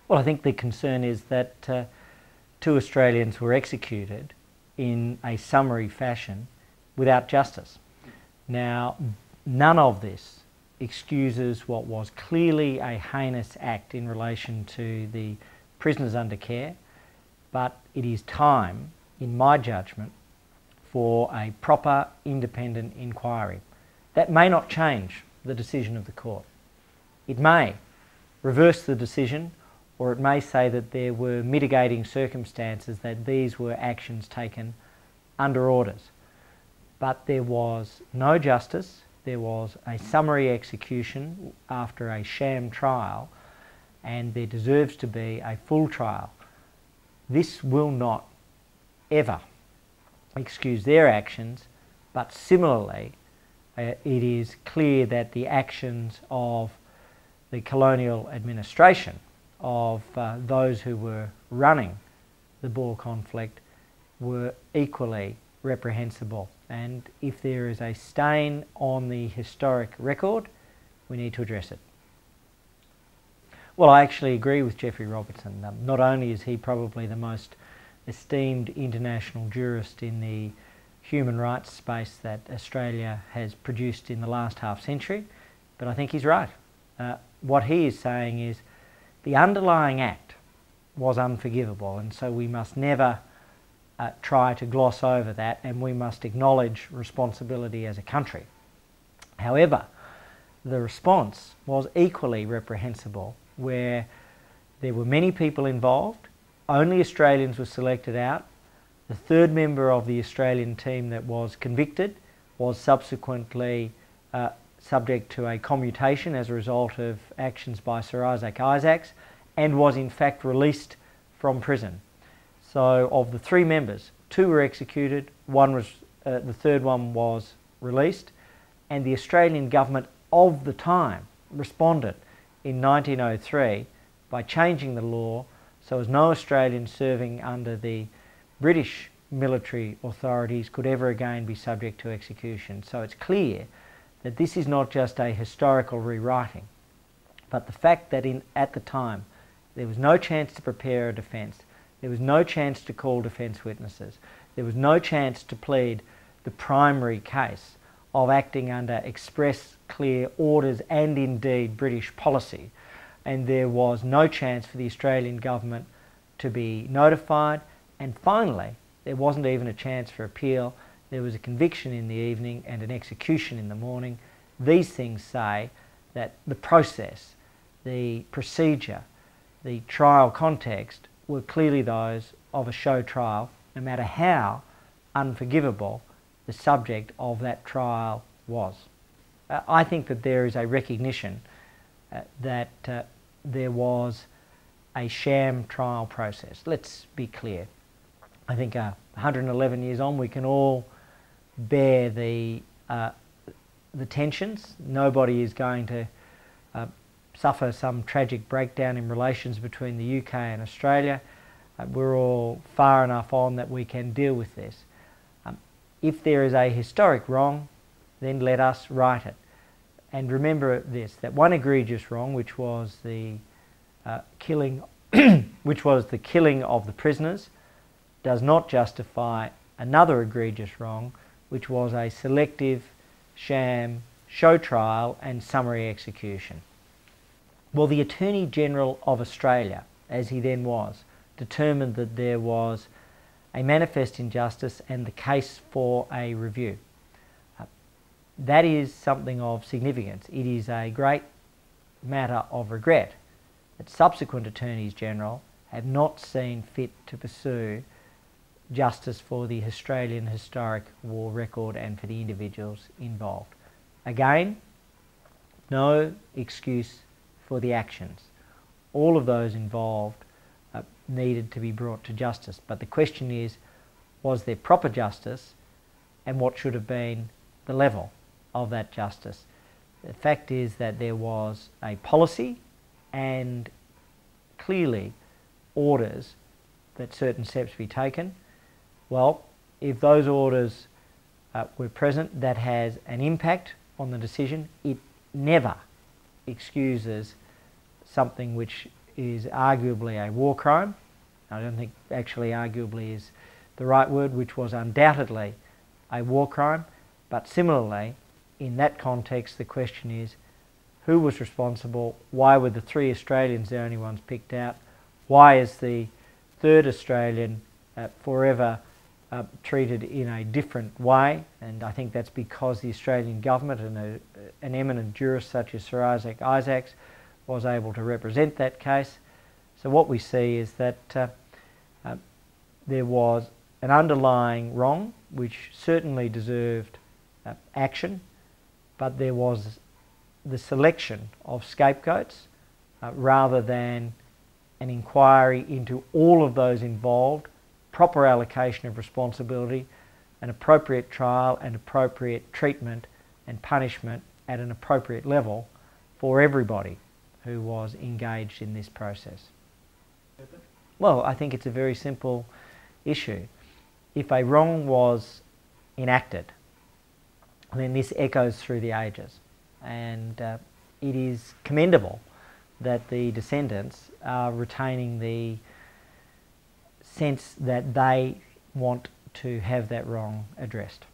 Well, I think the concern is that two Australians were executed in a summary fashion without justice. Now, none of this excuses what was clearly a heinous act in relation to the prisoners under care, but it is time, in my judgment, for a proper independent inquiry. That may not change the decision of the court. It may reverse the decision, or it may say that there were mitigating circumstances, that these were actions taken under orders. But there was no justice, there was a summary execution after a sham trial, and there deserves to be a full trial. This will not ever excuse their actions, but similarly it is clear that the actions of the colonial administration, of those who were running the Boer conflict, were equally reprehensible. And if there is a stain on the historic record, we need to address it. Well, I actually agree with Geoffrey Robertson. Not only is he probably the most esteemed international jurist in the human rights space that Australia has produced in the last half century, but I think he's right. What he is saying is the underlying act was unforgivable, and so we must never try to gloss over that, and we must acknowledge responsibility as a country. However, the response was equally reprehensible, where there were many people involved, only Australians were selected out. The third member of the Australian team that was convicted was subsequently subject to a commutation as a result of actions by Sir Isaac Isaacs, and was in fact released from prison. So of the three members, two were executed, the third one was released, and the Australian government of the time responded in 1903 by changing the law so as no Australian serving under the British military authorities could ever again be subject to execution. So it's clear that this is not just a historical rewriting, but the fact that at the time there was no chance to prepare a defence, there was no chance to call defence witnesses, there was no chance to plead the primary case of acting under express clear orders and indeed British policy, and there was no chance for the Australian government to be notified, and finally there wasn't even a chance for appeal. There was a conviction in the evening and an execution in the morning. These things say that the process, the procedure, the trial context were clearly those of a show trial, no matter how unforgivable the subject of that trial was. I think that there is a recognition that there was a sham trial process. Let's be clear. I think 111 years on, we can all bear the tensions. Nobody is going to suffer some tragic breakdown in relations between the UK and Australia. We're all far enough on that we can deal with this. If there is a historic wrong, then let us right it. And remember this, that one egregious wrong, which was the killing of the prisoners, does not justify another egregious wrong, which was a selective sham show trial and summary execution. Well, the Attorney General of Australia, as he then was, determined that there was a manifest injustice and the case for a review. That is something of significance. It is a great matter of regret that subsequent Attorneys General have not seen fit to pursue justice for the Australian historic war record and for the individuals involved. Again, no excuse for the actions. All of those involved needed to be brought to justice. But the question is, was there proper justice, and what should have been the level of that justice? The fact is that there was a policy and clearly orders that certain steps be taken. Well, if those orders were present, that has an impact on the decision. It never excuses something which is arguably a war crime. I don't think actually arguably is the right word, which was undoubtedly a war crime. But similarly, in that context, the question is, who was responsible? Why were the 3 Australians the only ones picked out? Why is the 3rd Australian forever treated in a different way? And I think that's because the Australian government and an eminent jurist such as Sir Isaac Isaacs was able to represent that case. So what we see is that there was an underlying wrong which certainly deserved action, but there was the selection of scapegoats rather than an inquiry into all of those involved, proper allocation of responsibility, an appropriate trial and appropriate treatment and punishment at an appropriate level for everybody who was engaged in this process. Well, I think it's a very simple issue. If a wrong was enacted, then this echoes through the ages, and it is commendable that the descendants are retaining the sense that they want to have that wrong addressed.